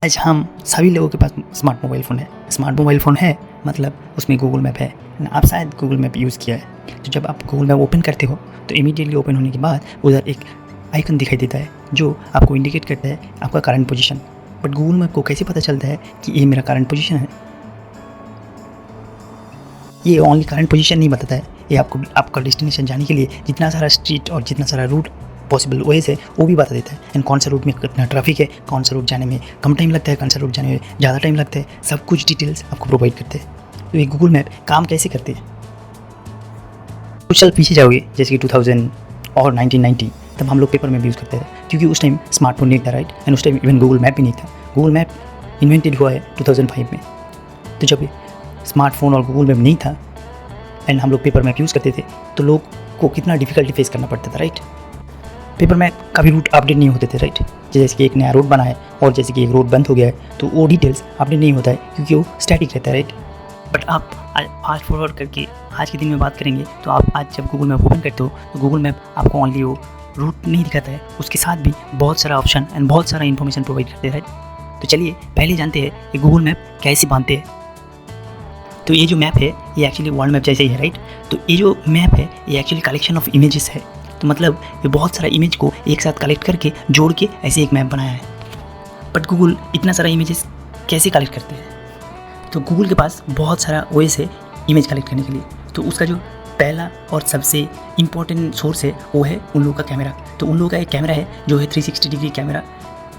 आज हम सभी लोगों के पास स्मार्ट मोबाइल फ़ोन है। स्मार्ट मोबाइल फ़ोन है मतलब उसमें गूगल मैप है। आप शायद गूगल मैप यूज़ किया है। तो जब आप गूगल मैप ओपन करते हो तो इमीडिएटली ओपन होने के बाद उधर एक आइकन दिखाई देता है जो आपको इंडिकेट करता है आपका current position. But Google map को कैसे पता चलता है कि ये मेरा करंट पोजीशन है? ये ओनली करंट पोजीशन नहीं बताता है, ये आपको आपका डेस्टिनेशन जाने के लिए जितना सारा स्ट्रीट और जितना सारा रूट पॉसिबल वेज है वो भी बता देता है। एंड कौन सा रूट में कितना ट्रैफिक है, कौन सा रूट जाने में कम टाइम लगता है, कौन सा रूट जाने में ज़्यादा टाइम लगता है, सब कुछ डिटेल्स आपको प्रोवाइड करते हैं। तो ये गूगल मैप काम कैसे करते हैं? कुछ साल पीछे जाओगे जैसे कि 2000 और 1990, तब हम लोग पेपर मैप यूज़ करते थे क्योंकि उस टाइम स्मार्टफोन नहीं था, राइट। एंड उस टाइम इवन गूगल मैप भी नहीं था। गूगल मैप इन्वेंटेड हुआ है 2005 में। तो जब स्मार्टफोन और गूगल मैप नहीं था एंड हम लोग पेपर मैप यूज़ करते थे तो लोग को कितना डिफ़िकल्टी फेस करना पड़ता था, राइट। पेपर मैप का भी रूट अपडेट नहीं होते थे, राइट। जैसे कि एक नया रोड बना है और जैसे कि एक रोड बंद हो गया है तो वो डिटेल्स अपडेट नहीं होता है क्योंकि वो स्टैटिक रहता है, राइट। बट आप फास्ट फॉरवर्ड करके आज के दिन में बात करेंगे तो आप आज जब गूगल मैप ओपन करते हो तो गूगल मैप आपको ओनली वो रूट नहीं दिखाता है, उसके साथ भी बहुत सारा ऑप्शन एंड बहुत सारा इन्फॉर्मेशन प्रोवाइड करते हैं, राइट। तो चलिए पहले जानते हैं कि गूगल मैप कैसे बनते हैं। तो ये जो मैप है ये एक्चुअली वर्ल्ड मैप जैसे ही है, राइट। तो ये जो मैप है ये एक्चुअली कलेक्शन ऑफ इमेजेस है। तो मतलब ये बहुत सारा इमेज को एक साथ कलेक्ट करके जोड़ के ऐसे एक मैप बनाया है। बट गूगल इतना सारा इमेजेस कैसे कलेक्ट करते हैं? तो गूगल के पास बहुत सारा वेज है इमेज कलेक्ट करने के लिए। तो उसका जो पहला और सबसे इम्पॉर्टेंट सोर्स है वो है उन लोगों का कैमरा। तो उन लोगों का एक कैमरा है जो है 360 डिग्री कैमरा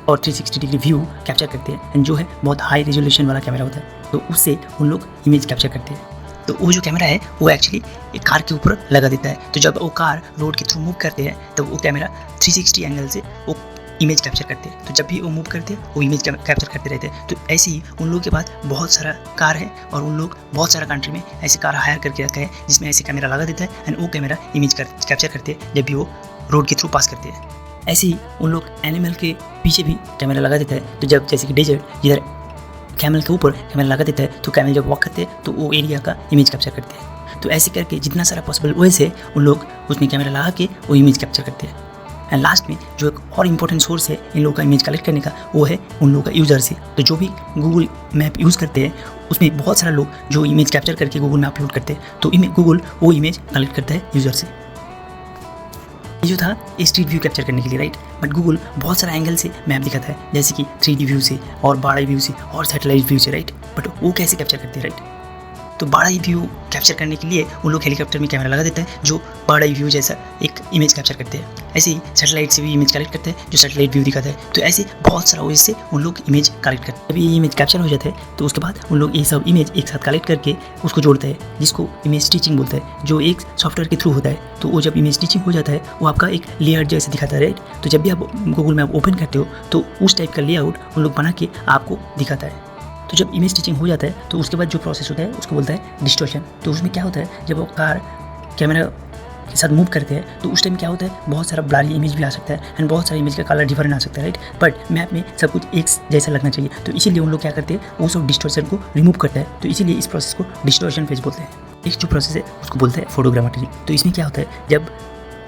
और 360 डिग्री व्यू कैप्चर करते हैं एंड जो है बहुत हाई रेजोल्यूशन वाला कैमरा होता है। तो उससे उन लोग इमेज कैप्चर करते हैं। तो वो जो कैमरा है वो एक्चुअली एक कार के ऊपर लगा देता है। तो जब वो कार रोड के थ्रू मूव करते हैं तो वो कैमरा 360 एंगल से वो इमेज कैप्चर करते हैं। तो जब भी वो मूव करते हैं वो इमेज कैप्चर करते रहते हैं। तो ऐसे ही उन लोगों के पास बहुत सारा कार है और उन लोग बहुत सारा कंट्री में ऐसे कार हायर करके रखा है जिसमें ऐसे कैमरा लगा देता है एंड वो कैमरा इमेज कैप्चर करते हैं जब भी वो रोड के थ्रू पास करते हैं। ऐसे ही उन लोग एनिमल के पीछे भी कैमरा लगा देता है। तो जब जैसे कि डेजर्ट जिधर कैमल के ऊपर कैमरा लगा देता है तो कैमल जब वॉक करते हैं तो वो एरिया का इमेज कैप्चर करते हैं। तो ऐसे करके जितना सारा पॉसिबल वेज है उन लोग उसमें कैमरा लगा के वो इमेज कैप्चर करते हैं। एंड लास्ट में जो एक और इम्पोर्टेंट सोर्स है इन लोगों का इमेज कलेक्ट करने का वो है उन लोगों का यूज़र से। तो जो भी गूगल मैप यूज़ करते हैं उसमें बहुत सारा लोग जो इमेज कैप्चर करके गूगल में अपलोड करते हैं। तो गूगल वो इमेज कलेक्ट करता है यूज़र से। ये जो था स्ट्रीट व्यू कैप्चर करने के लिए, राइट। बट गूगल बहुत सारा एंगल से मैप दिखाता है जैसे कि 3D व्यू से और बड़ा व्यू से और सैटेलाइट व्यू से, राइट। बट वो कैसे कैप्चर करते हैं, राइट। तो बड़ा व्यू कैप्चर करने के लिए उन लोग हेलीकॉप्टर में कैमरा लगा देता है जो बड़ा व्यू जैसा एक इमेज कैप्चर करते हैं। ऐसे ही सैटेलाइट से भी इमेज कलेक्ट करते हैं जो सैटेलाइट व्यू दिखाता है। तो ऐसे बहुत सारा वेज से उन लोग इमेज कलेक्ट करते हैं। जब ये इमेज कैप्चर हो जाता है तो उसके बाद उन लोग ये सब इमेज एक साथ कलेक्ट करके उसको जोड़ते हैं जिसको इमेज स्टिचिंग बोलते हैं, जो एक सॉफ्टवेयर के थ्रू होता है। तो वो जब इमेज स्टिचिंग हो जाता है वो आपका एक लेआउट जैसे दिखाता है, राइट। तो जब भी आप गूगल मैप ओपन करते हो तो उस टाइप का लेआउट उन लोग बना के आपको दिखाता है। तो जब इमेज स्टिचिंग हो जाता है तो उसके बाद जो प्रोसेस होता है उसको बोलता है डिस्टॉर्शन। तो उसमें क्या होता है जब वो कार कैमरा के साथ मूव करते हैं तो उस टाइम क्या होता है बहुत सारा ब्लरी इमेज भी आ सकता है एंड बहुत सारा इमेज का कलर डिफरेंट आ सकता है, राइट। बट मैप में सब कुछ एक जैसा लगना चाहिए। तो इसीलिए उन लोग क्या करते हैं वो सब डिस्टॉर्शन को रिमूव करता है। तो इसीलिए इस प्रोसेस को डिस्टॉर्शन फेज बोलते हैं। एक जो प्रोसेस है उसको बोलते हैं फोटोग्रामेट्री। तो इसमें क्या होता है जब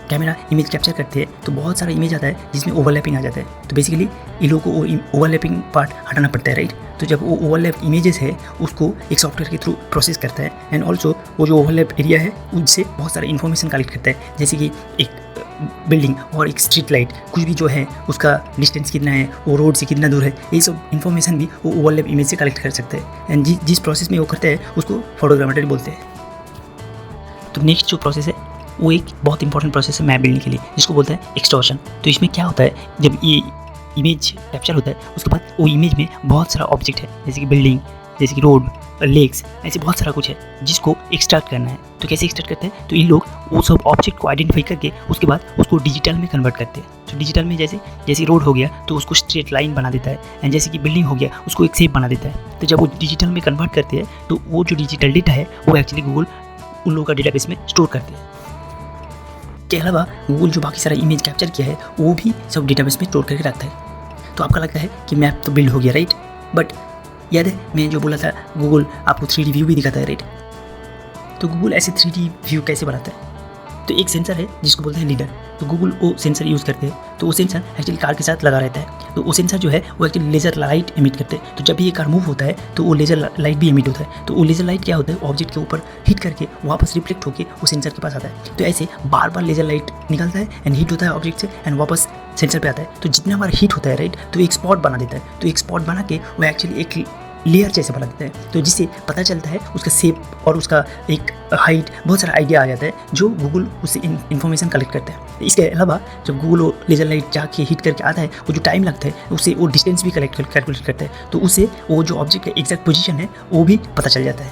कैमरा इमेज कैप्चर करते हैं तो बहुत सारा इमेज आता है जिसमें ओवरलैपिंग आ जाता है। तो बेसिकली इन लोगों को वो ओवरलैपिंग पार्ट हटाना पड़ता है, राइट। तो जब वो ओवरलैप इमेजेस है उसको एक सॉफ्टवेयर के थ्रू प्रोसेस करता है एंड ऑल्सो वो जो ओवरलैप एरिया है उनसे बहुत सारा इन्फॉर्मेशन कलेक्ट करता है जैसे कि एक बिल्डिंग और एक स्ट्रीट लाइट कुछ भी जो है उसका डिस्टेंस कितना है, वो रोड से कितना दूर है, ये सब इन्फॉर्मेशन भी वो ओवरलैप इमेज से कलेक्ट कर सकते हैं। एंड जिस प्रोसेस में वो करते हैं उसको फोटोग्रामेट्री बोलते हैं। तो नेक्स्ट जो प्रोसेस है वो एक बहुत इंपॉर्टेंट प्रोसेस है मैप बिल्डिंग के लिए जिसको बोलते हैं एक्सटॉर्शन। तो इसमें क्या होता है जब ये इमेज कैप्चर होता है उसके बाद वो इमेज में बहुत सारा ऑब्जेक्ट है जैसे कि बिल्डिंग, जैसे कि रोड, लेक्स, ऐसे बहुत सारा कुछ है जिसको एक्सट्रैक्ट करना है। तो कैसे एक्सट्रैक्ट करते हैं तो इन लोग वो सब ऑब्जेक्ट को आइडेंटिफाई करके उसके बाद उसको डिजिटल में कन्वर्ट करते हैं। तो डिजिटल में जैसे रोड हो गया तो उसको स्ट्रेट लाइन बना देता है एंड जैसे कि बिल्डिंग हो गया उसको एक शेप बना देता है। तो जब वो डिजिटल में कन्वर्ट करते हैं तो वो जो डिजिटल डेटा है वो एक्चुअली गूगल उन लोगों का डेटाबेस में स्टोर करते हैं। के अलावा गूगल जो बाकी सारा इमेज कैप्चर किया है वो भी सब डेटाबेस में स्टोर करके रखता है। तो आपका लगता है कि मैप तो बिल्ड हो गया, राइट। बट याद है मैं जो बोला था गूगल आपको 3D व्यू भी दिखाता है, राइट। तो गूगल ऐसे 3D व्यू कैसे बनाता है? तो एक सेंसर है जिसको बोलते हैं लीडर, तो गूगल वो सेंसर यूज़ करते हैं। तो वो सेंसर एक्चुअली कार के साथ लगा रहता है। तो वो सेंसर जो है वो एक्चुअली लेज़र लाइट एमिट करते हैं। तो जब भी ये कार मूव होता है तो वो लेज़र लाइट भी एमिट होता है। तो वो लेज़र लाइट क्या होता है, ऑब्जेक्ट के ऊपर हिट करके वापस रिफ्लेक्ट होकर वो सेंसर के पास आता है। तो ऐसे बार बार लेज़र लाइट निकलता है एंड हिट होता है ऑब्जेक्ट से एंड वापस सेंसर पे आता है। तो जितना बार हिट होता है राइट, तो एक स्पॉट बना देता है। तो एक स्पॉट बना के वो एक्चुअली एक लेयर जैसे बना देता है। तो जिससे पता चलता है उसका शेप और उसका एक हाइट, बहुत सारा आइडिया आ जाता है जो गूगल उससे इन्फॉर्मेशन कलेक्ट करता है। इसके अलावा जब गूगल लेज़र लाइट जाके हिट करके आता है, वो जो टाइम लगता है उससे वो डिस्टेंस भी कैलकुलेट करता है। तो उससे वो जो ऑब्जेक्ट का एग्जैक्ट पोजीशन है वो भी पता चल जाता है।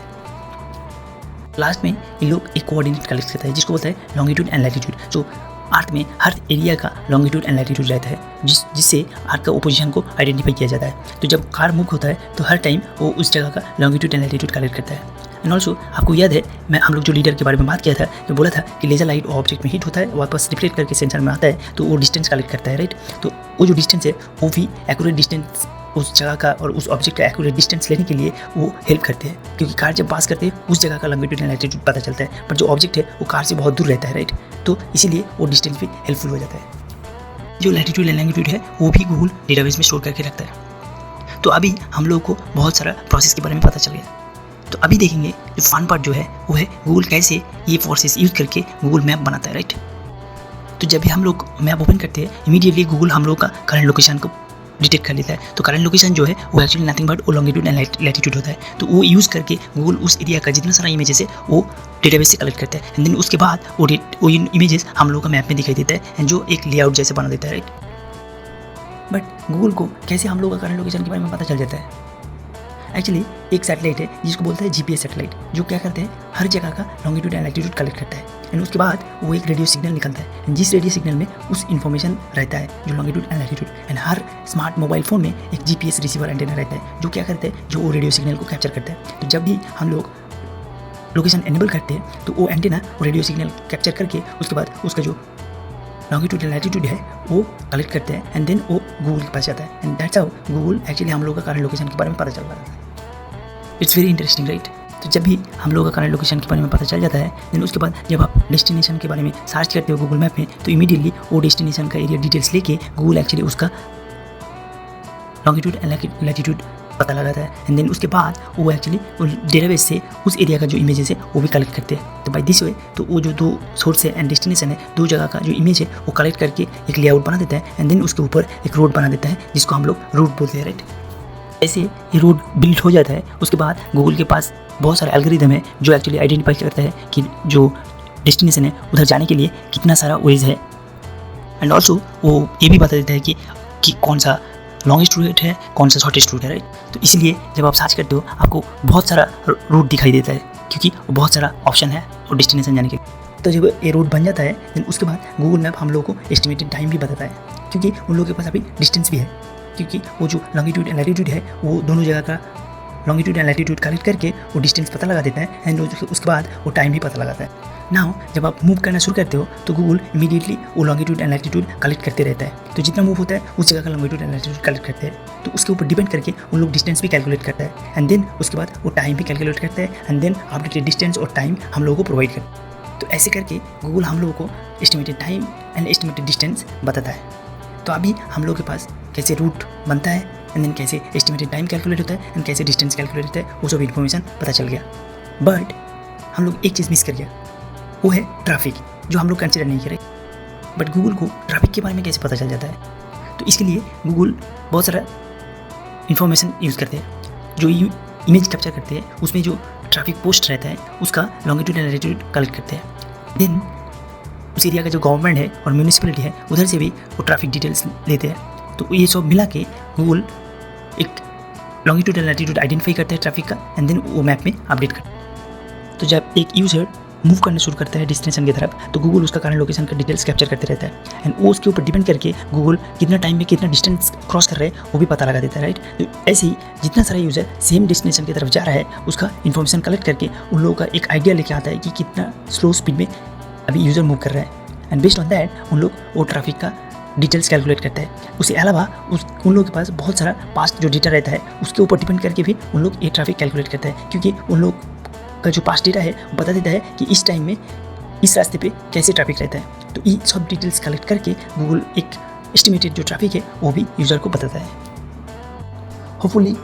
लास्ट में ये लोग एक कोऑर्डिनेट कलेक्ट करता है जिसको बोलता है लॉन्गिट्यूड एंड लैटिट्यूड। जो अर्थ में हर एरिया का लॉन्गिट्यूड एंड लैटिट्यूड रहता है जिससे अर्थ का पोजीशन को आइडेंटिफाई किया जाता है। तो जब कार मूव होता है तो हर टाइम वो उस जगह का लॉन्गिट्यूड एंड लैटिट्यूड कलेक्ट करता है। एंड ऑल्सो आपको याद है हम लोग जो लीडर के बारे में बात किया था, जो बोला था कि लेज़र लाइट ऑब्जेक्ट में हिट होता है, वापस रिफ्लेक्ट करके सेंसर में आता है, तो वो डिस्टेंस कलेक्ट करता है राइट। तो वो जो डिस्टेंस है वो भी एक्यूरेट डिस्टेंस उस जगह का और उस ऑब्जेक्ट का एक्यूरेट डिस्टेंस लेने के लिए वो हेल्प करते हैं, क्योंकि कार जब पास करते हैं उस जगह का लॉन्गिट्यूड एंड लैटिट्यूड पता चलता है, पर जो ऑब्जेक्ट है वो कार से बहुत दूर रहता है राइट। तो इसीलिए वो डिस्टेंस भी हेल्पफुल हो जाता है। जो लैटिट्यूड एंड लॉन्गिट्यूड है वो भी गूगल डेटाबेस में स्टोर करके रखता है। तो अभी हम लोग को बहुत सारा प्रोसेस के बारे में पता चल गया। तो अभी देखेंगे जो फन पार्ट जो है वो है गूगल कैसे ये प्रोसेस यूज़ करके गूगल मैप बनाता है राइट। तो जब भी हम लोग मैप ओपन करते हैं, इमीडिएटली गूगल हम लोग का करंट लोकेशन को डिटेक्ट कर लेता है। तो करंट लोकेशन जो है वो एक्चुअली नथिंग बट वो लॉन्गिट्यूड एंड लैटिट्यूड होता है। तो वो यूज़ करके गूगल उस एरिया का जितना सारा इमेजेस है वो डेटाबेस से कलेक्ट करता है एंड देन उसके बाद वो इमेजेस हम लोग का मैप में दिखाई देता है एंड जो एक लेआउट जैसे बना देता है राइट। बट गूगल को कैसे हम लोग का करंट लोकेशन के बारे में पता चल जाता है? एक्चुअली एक सैटेलाइट है जिसको बोलते हैं जीपीएस सैटेलाइट, जो क्या करते हैं हर जगह का लॉन्गिट्यूड एंड लैटिट्यूड कलेक्ट करता है एंड उसके बाद वो एक रेडियो सिग्नल निकलता है एंड जिस रेडियो सिग्नल में उस इन्फॉर्मेशन रहता है जो longitude and latitude. And her smart mobile phone में एक जीपीएस रिसीवर एंटेना रहता है जो क्या करता है, जो वो रेडियो सिग्नल को कैप्चर करता है। तो जब भी हम लोग लोकेशन एनेबल करते हैं तो वो एंटेना रेडियो सिग्नल कैप्चर करके उसके बाद उसका जो लॉन्गिट्यूड एंड लैटिट्यूड है वो कलेक्ट करते हैं एंड देन वो गूगल के पास जाता है and that's how Google actually हम लोग का करंट लोकेशन के बारे में पता चल रहा है। It's very interesting right. तो जब भी हम लोग का करंट लोकेशन के बारे में पता चल जाता है, देन उसके बाद जब आप डेस्टिनेशन के बारे में सर्च करते हो गूगल मैप में, तो इमीडिएटली वो डेस्टिनेशन का एरिया डिटेल्स लेके गूगल एक्चुअली उसका लॉन्गिट्यूड एंड लैटिट्यूड पता लगाता है एंड देन उसके बाद वो एक्चुअली डेटाबेस से उस एरिया का जो इमेजेस है वो भी कलेक्ट करते हैं। तो बाय दिस वे तो वो जो दो सोर्स है एंड डेस्टिनेशन है, दो जगह का जो इमेज है वो कलेक्ट करके एक लेआउट बना देता है एंड देन उसके ऊपर एक रोड बना देता है जिसको हम लोग रूट बोलते हैं राइट। ऐसे ये रोड बिल्ड हो जाता है। उसके बाद गूगल के पास बहुत सारे एल्गोरिदम है जो एक्चुअली आइडेंटिफाई करता है कि जो डेस्टिनेशन है उधर जाने के लिए कितना सारा वेज है एंड ऑल्सो वो ये भी बता देता है कि कौन सा लॉन्गेस्ट रूट है, कौन सा शॉर्टेस्ट रूट है राइट। तो इसलिए जब आप सर्च करते हो आपको बहुत सारा रूट दिखाई देता है क्योंकि बहुत सारा ऑप्शन है और डेस्टिनेशन जाने के लिए। तो जब ये रूट बन जाता है देन उसके बाद गूगल मैप हम लोग को एस्टिमेटेड टाइम भी बताता है, क्योंकि उन लोगों के पास अभी डिस्टेंस भी है, क्योंकि वो जो लॉन्गिट्यूड एंड लैटिट्यूड है वो दोनों जगह का लॉन्गिट्यूड एंड लैटिट्यूड कलेक्ट करके वो डिस्टेंस पता लगा देता है एंड उसके बाद वो टाइम भी पता लगाता है। नाउ जब आप मूव करना शुरू करते हो तो गूगल इमीडिएटली वो लॉन्गिट्यूड एंड लैटिट्यूड कलेक्ट करते रहता है। तो जितना मूव होता है उस जगह का लॉन्गिट्यूड एंड लैटिट्यूड कलेक्ट करते हैं, तो उसके ऊपर डिपेंड करके उन लोग डिस्टेंस भी कैलकुलेट करता है एंड देन उसके बाद वो टाइम भी कैलकुलेट करता है एंड देन अपडेटेड डिस्टेंस और टाइम हम लोगों को प्रोवाइड करता है। तो ऐसे करके गूगल हम लोगों को estimated time and estimated distance बताता है। तो अभी हम लोग के पास कैसे रूट बनता है एंड देन कैसे एस्टिमेटेड टाइम कैलकुलेट होता है एंड कैसे डिस्टेंस कैलकुलेट होता है वो सब इन्फॉर्मेशन पता चल गया। बट हम लोग एक चीज़ मिस कर गया, वो है ट्रैफिक, जो हम लोग कंसिडर नहीं करे। बट गूगल को ट्रैफिक के बारे में कैसे पता चल जाता है? तो इसके लिए गूगल बहुत सारा इन्फॉर्मेशन यूज़ करते हैं। जो इमेज कैप्चर करते हैं उसमें जो ट्रैफिक पोस्ट रहता है उसका लॉन्गिट्यूड एंड लैटिट्यूड कलेक्ट करते हैं। देन उस एरिया का जो गवर्नमेंट है और म्यूनिसिपैलिटी है उधर से भी वो ट्रैफिक डिटेल्स लेते हैं। तो ये सब मिला के गूगल एक लॉन्गिट्यूड एंड लैटिट्यूड आइडेंटिफाई करता है ट्रैफिक का एंड देन वो मैप में अपडेट करता है। तो जब एक यूज़र मूव करना शुरू करता है डेस्टिनेशन की तरफ तो गूगल उसका करंट लोकेशन का डिटेल्स कैप्चर करते रहता है एंड वो उसके ऊपर डिपेंड करके गूगल कितना टाइम में कितना डिस्टेंस क्रॉस कर रहे हैं वो भी पता लगा देता है राइट। तो ऐसे ही जितना सारा यूज़र सेम डेस्टिनेशन की तरफ जा रहा है उसका इन्फॉर्मेशन कलेक्ट करके उन लोगों का एक आइडिया लेके आता है कि कितना स्लो स्पीड में अभी यूज़र मूव कर रहा है एंड बेस्ड ऑन दैट उन लोग वो ट्रैफिक का डिटेल्स कैलकुलेट करते हैं। उसके अलावा उन लोगों के पास बहुत सारा पास्ट जो डेटा रहता है उसके ऊपर डिपेंड करके भी उन लोग ये ट्रैफिक कैलकुलेट करते हैं, क्योंकि उन लोग का जो पास्ट डेटा है वो बता देता है कि इस टाइम में इस रास्ते पे कैसे ट्रैफिक रहता है। तो ये सब डिटेल्स कलेक्ट करके गूगल एक एस्टिमेटेड जो ट्रैफिक है वो भी यूज़र को बताता है। होपफुली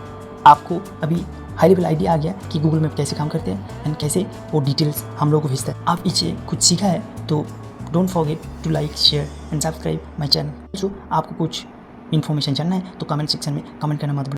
आपको अभी हाई लेवल आइडिया आ गया कि गूगल मैप कैसे काम करते हैं एंड कैसे वो डिटेल्स हम लोग को भेजता है। आप इसे कुछ सीखा है तो don't forget to like, share and subscribe my channel. आपको कुछ इन्फॉर्मेशन जानना है तो कमेंट सेक्शन में कमेंट करना मत भूलिए।